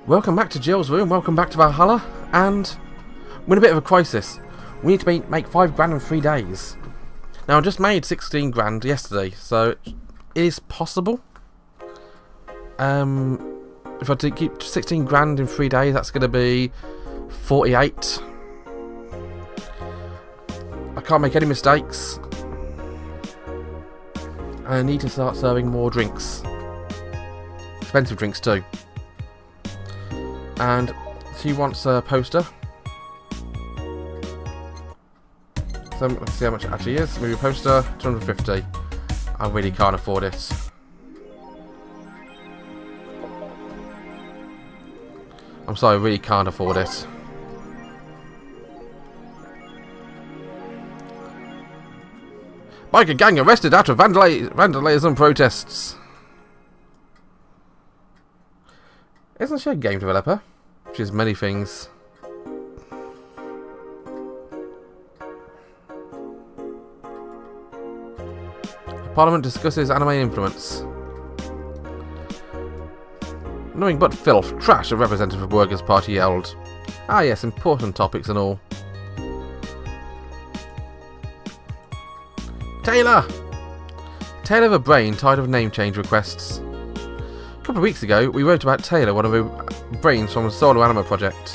Welcome back to Jill's room, welcome back to Valhalla, and we're in a bit of a crisis. We need to make 5 grand in 3 days. Now I just made 16 grand yesterday, so it is possible. If I do keep 16 grand in 3 days, that's going to be 48. I can't make any mistakes. I need to start serving more drinks. Expensive drinks too. And she wants a poster. So let's see how much it actually is. Maybe a poster, 250. I really can't afford it. I'm sorry, I really can't afford it. Biker gang arrested after vandalism protests. Isn't she a game developer? She's many things. Parliament discusses anime influence. Nothing but filth, trash, a representative of Workers' Party yelled. Ah yes, important topics and all. Taylor! Taylor of a brain, tired of name change requests. A couple of weeks ago, we wrote about Taylor, one of the brains from the Solo Anima project.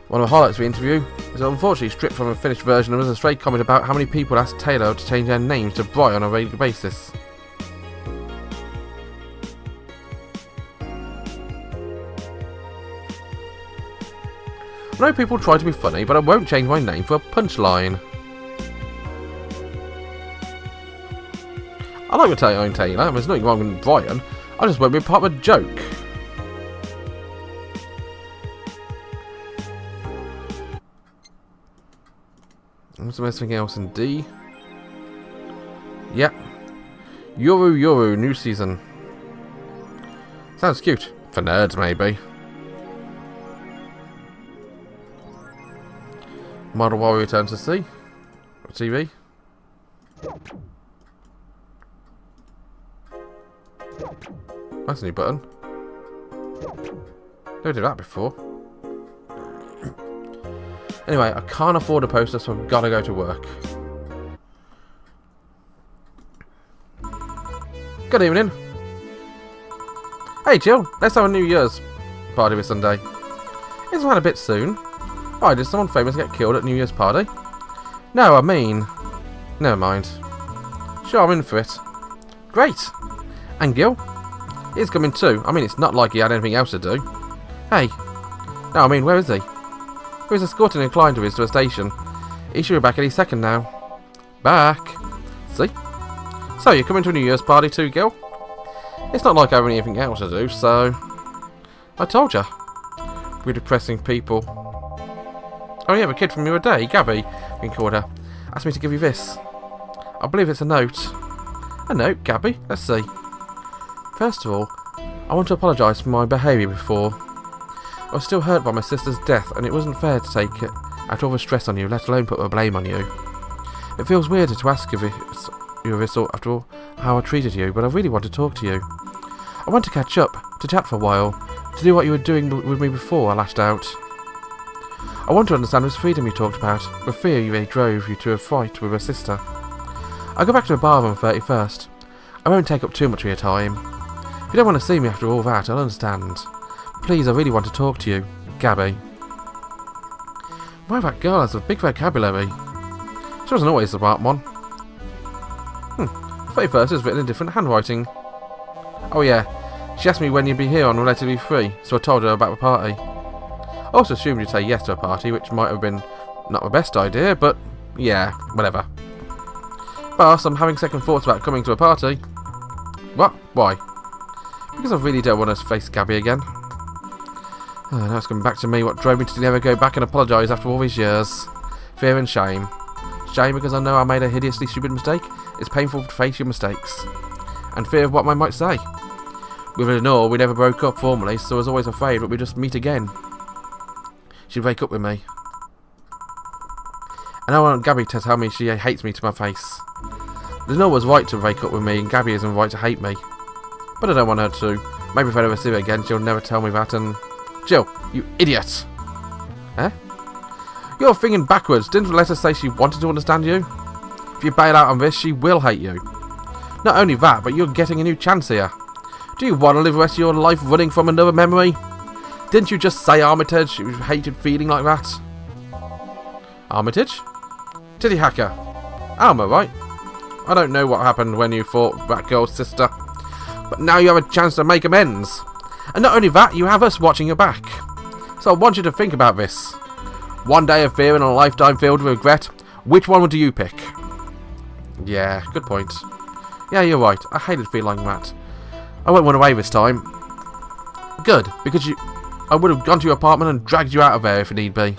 One of the highlights of the interview is unfortunately stripped from a finished version and was a stray comment about how many people asked Taylor to change their names to Bry on a regular basis. I know people try to be funny, but I won't change my name for a punchline. I like your Taylor, there's nothing wrong with Brian, I just won't be part of a joke. What's anything else in D? Yep. Yoru, new season. Sounds cute. For nerds, maybe. Model Warrior returns to C. TV. That's a new button. Never did that before. Anyway, I can't afford a poster, so I've got to go to work. Good evening. Hey, Jill. Let's have a New Year's party this Sunday. Isn't that a bit soon? Why, did someone famous get killed at New Year's party? No, I mean... Never mind. Sure, I'm in for it. Great. And Gil? He's coming too. I mean, it's not like he had anything else to do. Hey. No, I mean, where is he? He was escorting a client of his to a station. He should be back any second now. Back. See? So, you're coming to a New Year's party too, Gil? It's not like I have anything else to do, so... I told you. We're depressing people. Oh yeah, the kid from the other day, Gabby, we called her, asked me to give you this. I believe it's a note. A note, Gabby? Let's see. First of all, I want to apologise for my behaviour before. I was still hurt by my sister's death, and it wasn't fair to take it out all the stress on you, let alone put the blame on you. It feels weird to ask you this after all how I treated you, but I really want to talk to you. I want to catch up, to chat for a while, to do what you were doing with me before I lashed out. I want to understand this freedom you talked about, the fear you drove you to a fight with her sister. I'll go back to the bar on the 31st. I won't take up too much of your time. If you don't want to see me after all that, I'll understand. Please, I really want to talk to you, Gabby. Why, that girl has a big vocabulary. She wasn't always the smart one. 31st is written in different handwriting. Oh yeah, she asked me when you'd be here on Relatively Free, so I told her about the party. I also assumed you'd say yes to a party, which might have been not the best idea, but yeah, whatever. Boss, I'm having second thoughts about coming to a party. What? Why? Because I really don't want to face Gabby again. Now it's coming back to me what drove me to never go back and apologise after all these years. Fear and shame. Shame because I know I made a hideously stupid mistake. It's painful to face your mistakes. And fear of what I might say. With it and all, we never broke up formally, so I was always afraid that we'd just meet again. She'd break up with me. And I want Gabby to tell me she hates me to my face. There's no one's right to break up with me, and Gabby isn't right to hate me. But I don't want her to Maybe if I ever see her again, she'll never tell me that, and... Jill, you idiot! Eh? You're thinking backwards. Didn't Letta say she wanted to understand you? If you bail out on this, she will hate you. Not only that, but you're getting a new chance here. Do you want to live the rest of your life running from another memory? Didn't you just say Armitage? You hated feeling like that. Armitage? Titty hacker. Alma, right? I don't know what happened when you fought that girl's sister, but now you have a chance to make amends. And not only that, you have us watching your back. So I want you to think about this. One day of fear and a lifetime filled with regret. Which one would you pick? Yeah, good point. Yeah, you're right. I hated feeling like that. I won't run away this time. Good, because I would have gone to your apartment and dragged you out of there if need be.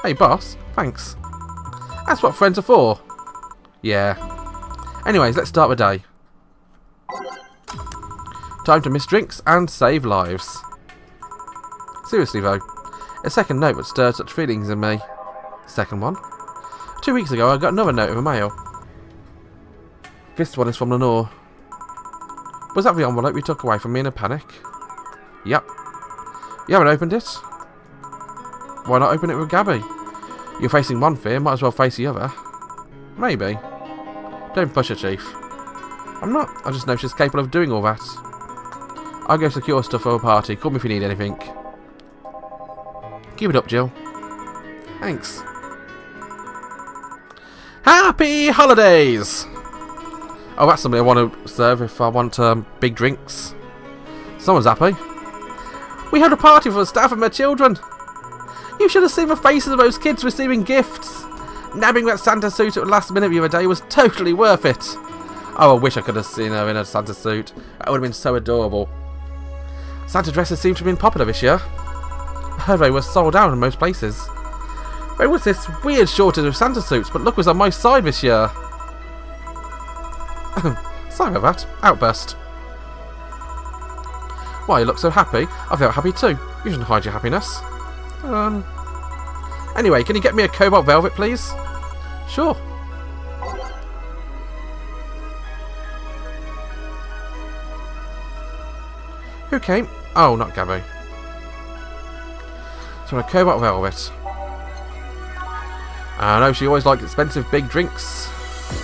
Hey, boss. Thanks. That's what friends are for. Yeah. Anyways, let's start the day. Time to miss drinks and save lives. Seriously though, a second note that stirred such feelings in me. Second one. 2 weeks ago I got another note in the mail. This one is from Lenore. Was that the envelope you took away from me in a panic? Yep. You haven't opened it? Why not open it with Gabby? You're facing one fear, might as well face the other. Maybe. Don't push her, Chief. I'm not. I just know she's capable of doing all that. I'll go secure stuff for a party. Call me if you need anything. Keep it up, Jill. Thanks. Happy holidays! Oh, that's something I want to serve if I want big drinks. Someone's happy. We had a party for the staff and their children. You should have seen the faces of those kids receiving gifts. Nabbing that Santa suit at the last minute the other day was totally worth it. Oh, I wish I could have seen her in a Santa suit. That would have been so adorable. Santa dresses seem to have been popular this year. I heard they were sold out in most places. There was this weird shortage of Santa suits, but luck was on my side this year. Sorry about that. Outburst. Why, you look so happy? I feel happy too. You shouldn't hide your happiness. Anyway, can you get me a cobalt velvet, please? Sure. Who came? Oh, not Gabby. So a cobalt velvet. I know she always liked expensive big drinks.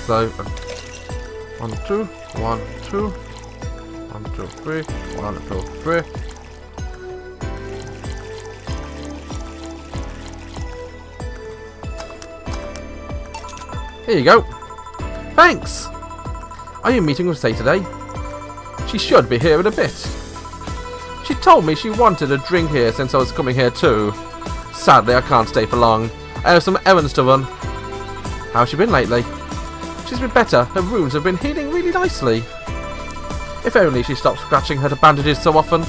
So, 1, 2, 1, 2, 1, 2, 3, 1, 2, 3. Here you go. Thanks. Are you meeting with Say today? She should be here in a bit. She told me she wanted a drink here since I was coming here too. Sadly, I can't stay for long. I have some errands to run. How's she been lately? She's been better. Her wounds have been healing really nicely. If only she stopped scratching her bandages so often.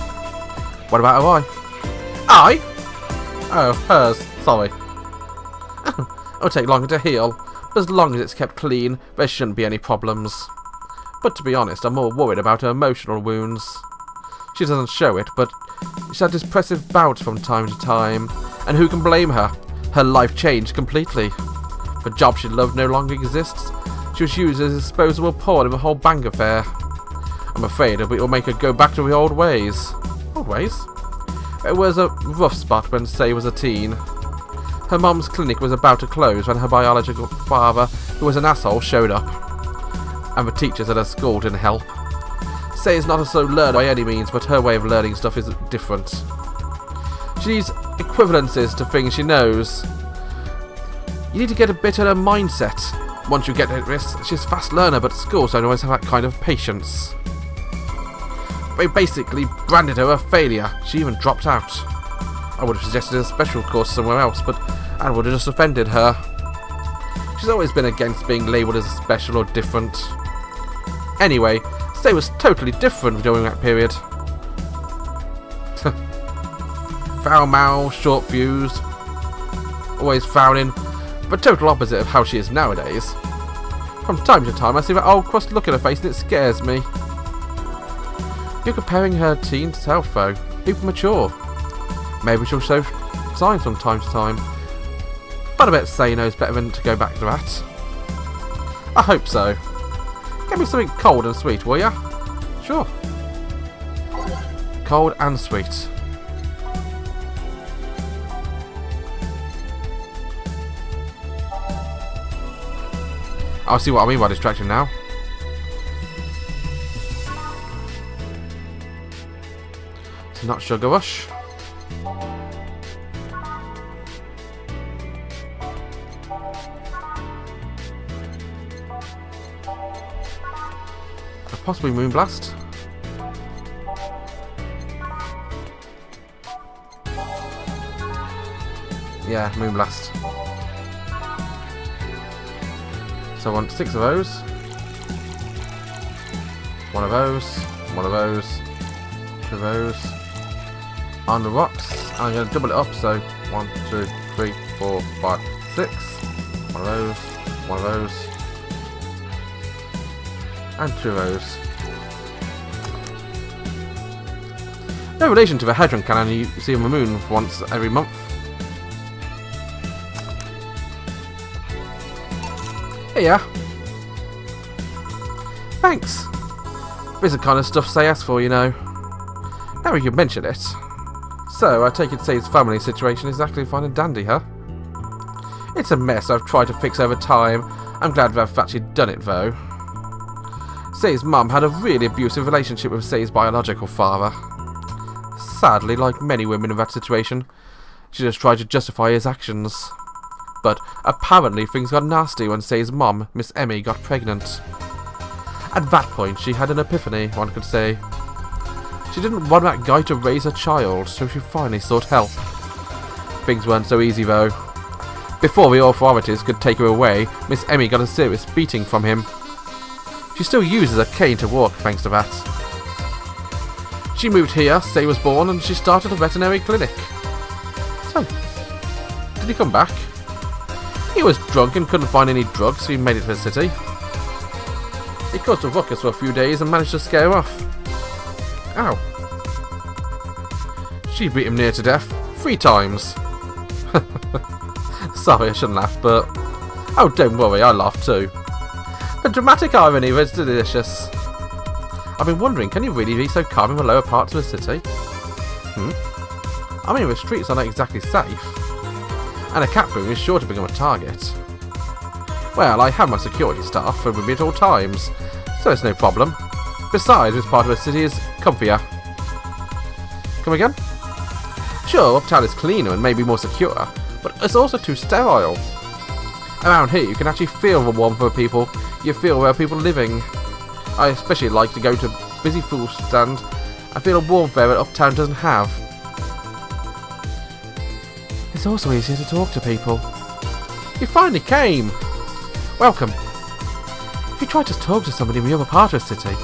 What about her eye? Eye? Oh, hers. Sorry. It'll take longer to heal. But as long as it's kept clean, there shouldn't be any problems. But to be honest, I'm more worried about her emotional wounds. She doesn't show it, but she's had depressive bouts from time to time. And who can blame her? Her life changed completely. The job she loved no longer exists. She was used as a disposable pawn in the whole bank affair. I'm afraid it will make her go back to the old ways. Old ways? It was a rough spot when Say was a teen. Her mum's clinic was about to close when her biological father, who was an asshole, showed up. And the teachers at her school didn't help. Say is not a slow learner by any means, but her way of learning stuff is different. She needs equivalences to things she knows. You need to get a bit of her mindset. Once you get this, she's a fast learner, but schools don't always have that kind of patience. They basically branded her a failure. She even dropped out. I would have suggested a special course somewhere else, but that would have just offended her. She's always been against being labelled as special or different. Anyway, Say was totally different during that period. Foul mouth, short fuse, always frowning, but total opposite of how she is nowadays. From time to time I see that old cross look in her face and it scares me. You're comparing her teen self though, people mature. Maybe she'll show signs from time to time, but I bet Say knows better than to go back to that. I hope so. Get me something cold and sweet, will ya? Sure. cold and sweet. I'll see what I mean by distraction now. It's not Sugar Rush. Possibly Moonblast. Yeah, Moonblast. So I want 6 of those. 1 of those. 1 of those. 2 of those. On the rocks. I'm going to double it up, so 1, 2, 3, 4, 5, 6. 1 of those. 1 of those. And 2 of those. No relation to the Hedron cannon you see on the moon once every month. Here you are. Thanks. This is the kind of stuff Say asks for, you know. Now you mention it. So, I take it Say's family situation is actually fine and dandy, huh? It's a mess I've tried to fix over time. I'm glad that I've actually done it, though. Say's mum had a really abusive relationship with Say's biological father. Sadly, like many women in that situation, she just tried to justify his actions. But apparently things got nasty when Say's mum, Miss Emmy, got pregnant. At that point, she had an epiphany, one could say. She didn't want that guy to raise a child, so she finally sought help. Things weren't so easy, though. Before the authorities could take her away, Miss Emmy got a serious beating from him. She still uses a cane to walk, thanks to that. She moved here, Say was born, and she started a veterinary clinic. So, did he come back? He was drunk and couldn't find any drugs, so he made it to the city. He caused a ruckus for a few days and managed to scare her off. Ow. She beat him near to death 3 times. Sorry, I shouldn't laugh, but... Oh, don't worry, I laughed too. The dramatic irony was delicious. I've been wondering, can you really be so calm in the lower parts of the city? I mean, the streets are not exactly safe. And a cat boom is sure to become a target. Well, I have my security staff with me at all times, so it's no problem. Besides, this part of the city is comfier. Come again? Sure, uptown is cleaner and maybe more secure, but it's also too sterile. Around here, you can actually feel the warmth of people. You feel where people are living. I especially like to go to busy food stand. I feel a warmth there that uptown doesn't have. It's also easier to talk to people. You finally came! Welcome. If you try to talk to somebody in the other part of the city,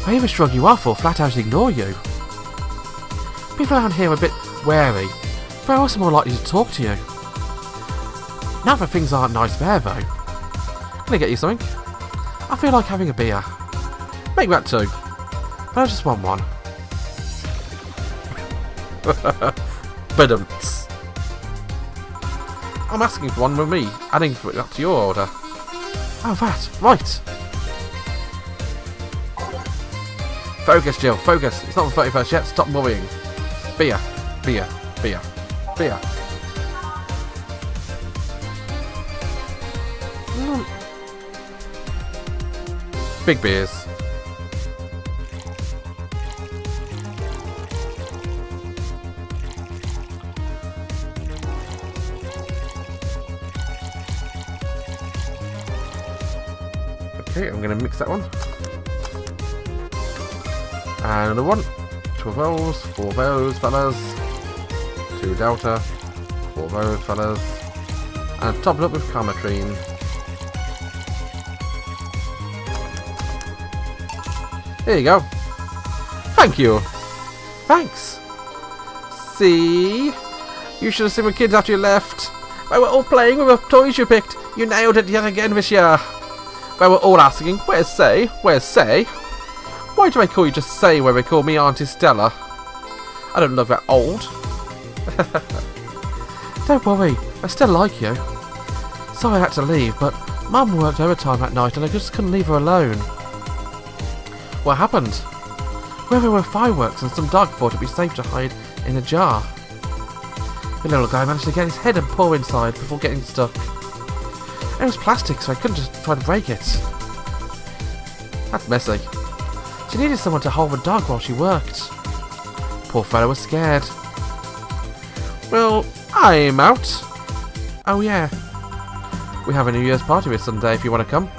they either shrug you off or flat out ignore you. People around here are a bit wary, but they're also more likely to talk to you. Now that things aren't nice there though. Can I get you something? I feel like having a beer. Make that 2. But I just want 1. Badumts. I'm asking for 1 with me, adding that to your order. Oh, that. Right. Focus, Jill. Focus. It's not the 31st yet. Stop worrying. Beer. Beer. Beer. Beer. Big beers. Okay, I'm going to mix that one. And another one. 2 of those, 4 of those fellas. 2 Delta, 4 of those fellas. And top it up with Carmatrine. There you go. Thank you. Thanks. See? You should have seen the kids after you left. They were all playing with the toys you picked. You nailed it yet again this year. They were all asking, where's Say? Where's Say? Why do they call you just Say when they call me Auntie Stella? I don't look that old. Don't worry, I still like you. Sorry I had to leave, but Mum worked overtime that night and I just couldn't leave her alone. What happened? where there were fireworks and some dog thought it'd be safe to hide in a jar. The little guy managed to get his head and paw inside before getting stuck. It was plastic, so I couldn't just try to break it. That's messy. She needed someone to hold the dog while she worked. Poor fellow was scared. Well, I'm out. Oh yeah. We have a New Year's party this Sunday if you want to come.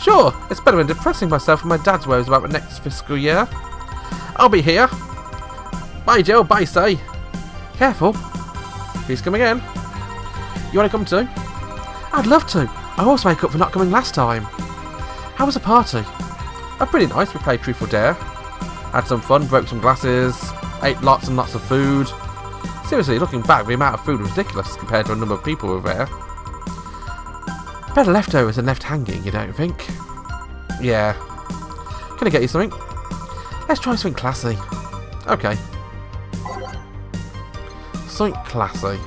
Sure, it's better than depressing myself with my dad's woes about the next fiscal year. I'll be here. Bye Jill, bye Say. Careful. Please come again. You want to come too? I'd love to. I always make up for not coming last time. How was the party? Oh, pretty nice. We played Truth or Dare. Had some fun, broke some glasses, ate lots and lots of food. Seriously, looking back, the amount of food was ridiculous compared to a number of people who were there. Better leftovers than left hanging, you don't think? Yeah. Can I get you something? Let's try something classy. Okay. Something classy.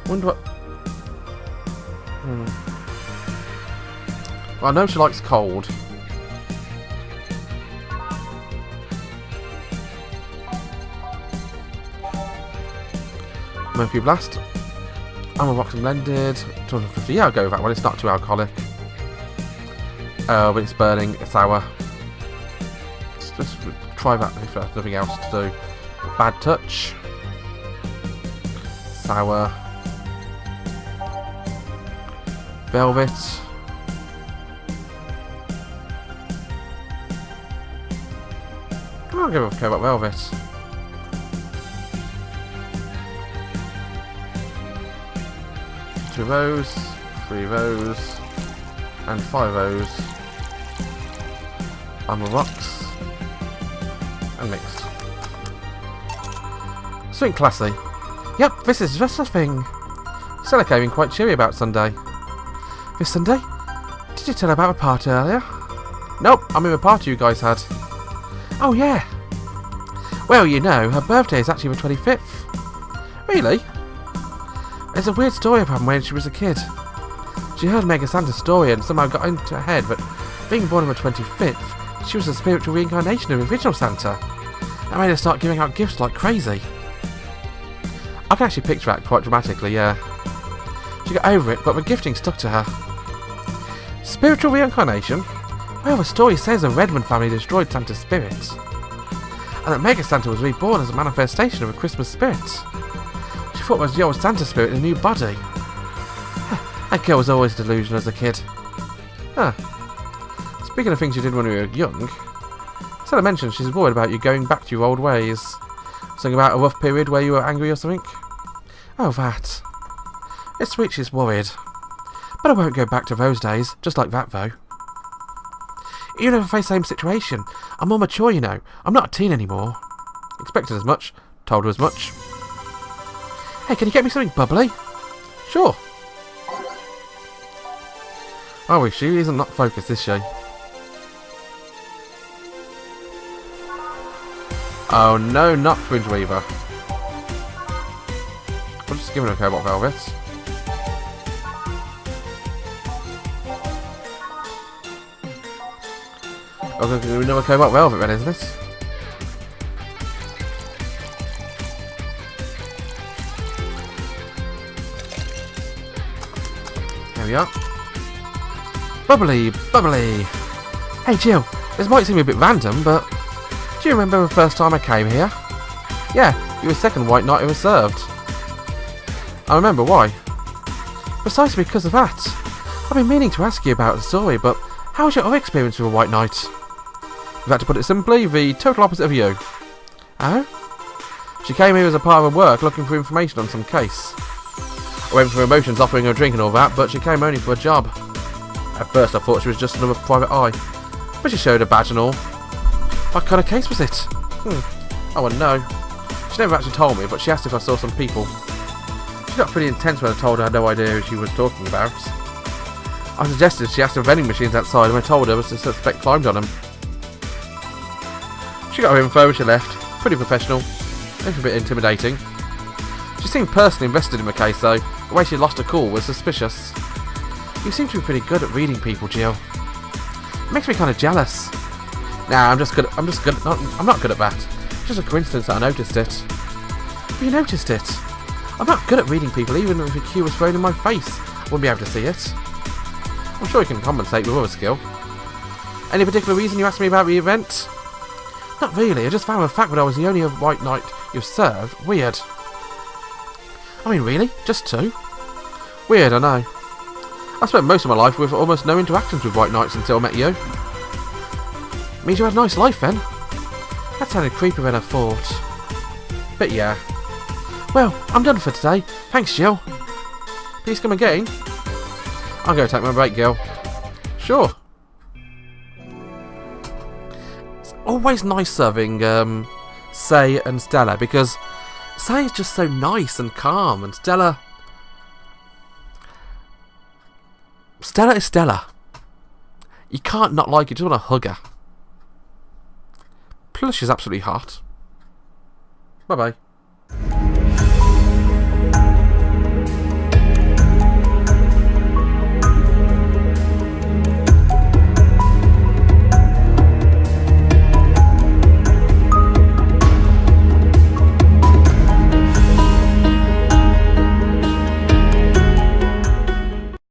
Wonder what... Well, I know she likes cold. Mercury Blast. I'm a Roxy Blended. 250. Yeah, I'll go with that one. It's not too alcoholic. Oh, but it's burning. It's sour. Let's try that if there's nothing else to do. Bad Touch. Sour. Velvet. I'll give a go about Velvet. Two of those, three of those, and five of those. Armor Rocks. And mixed. Something classy. Yep, this is just a thing. Stella came in quite cheery about Sunday. This Sunday? Did you tell her about a party earlier? Nope, I mean the party you guys had. Oh yeah. Well, you know, her birthday is actually the 25th. Really? There's a weird story about when she was a kid. She heard Mega Santa's story and somehow got into her head that being born on the 25th, she was a spiritual reincarnation of the original Santa. That made her start giving out gifts like crazy. I can actually picture that quite dramatically, yeah. She got over it, but the gifting stuck to her. Spiritual reincarnation? Well, the story says the Redmond family destroyed Santa's spirit, and that Mega Santa was reborn as a manifestation of a Christmas spirit. She thought it was the old Santa spirit in a new body. That girl was always delusional as a kid. Huh. Speaking of things you did when you were young, Stella mentioned she's worried about you going back to your old ways. Something about a rough period where you were angry or something? Oh, that. It's sweet she's worried. But I won't go back to those days, just like that though. You never face the same situation. I'm more mature, you know. I'm not a teen anymore. Expected as much. Told her as much. Hey, can you get me something bubbly? Sure. Oh, she isn't not focused, is she? Oh no, not Fringe Weaver. I'm just giving her a Cobalt Velvet. Okay, we know a Cobalt Velvet then, isn't it? There we are. Bubbly, bubbly. Hey Jill, this might seem a bit random, but do you remember the first time I came here? Yeah, you were the second white knight ever served. I remember why. Precisely because of that. I've been meaning to ask you about the story, but how was your other experience with a white knight? In fact, to put it simply, the total opposite of you. Oh? She came here as a part of her work looking for information on some case. I went through emotions offering her a drink and all that, but she came only for a job. At first I thought she was just another private eye, but she showed her badge and all. What kind of case was it? I wouldn't know. She never actually told me, but she asked if I saw some people. She got pretty intense when I told her I had no idea who she was talking about. I suggested she asked for vending machines outside, and I told her was the suspect climbed on them. She got her info and she left. Pretty professional. A little bit intimidating. She seemed personally invested in the case though. The way she lost her cool was suspicious. You seem to be pretty good at reading people, Jill. It makes me kind of jealous. Nah, I'm just good. I'm not good at that. It's just a coincidence that I noticed it. But you noticed it. I'm not good at reading people, even if a cue was thrown in my face. I wouldn't be able to see it. I'm sure you can compensate with other skill. Any particular reason you asked me about the event? Not really. I just found the fact that I was the only white knight you've served weird. I mean, really? Just 2? Weird, I know. I spent most of my life with almost no interactions with white knights until I met you. Means you had a nice life then? That sounded creepier than I thought. But yeah. Well, I'm done for today. Thanks, Jill. Please come again. I'll go take my break, Gil. Sure. It's always nice serving Say and Stella, because Say is just so nice and calm, and Stella is Stella. You can't not like her, you just want to hug her. Plus she's absolutely hot. Bye bye.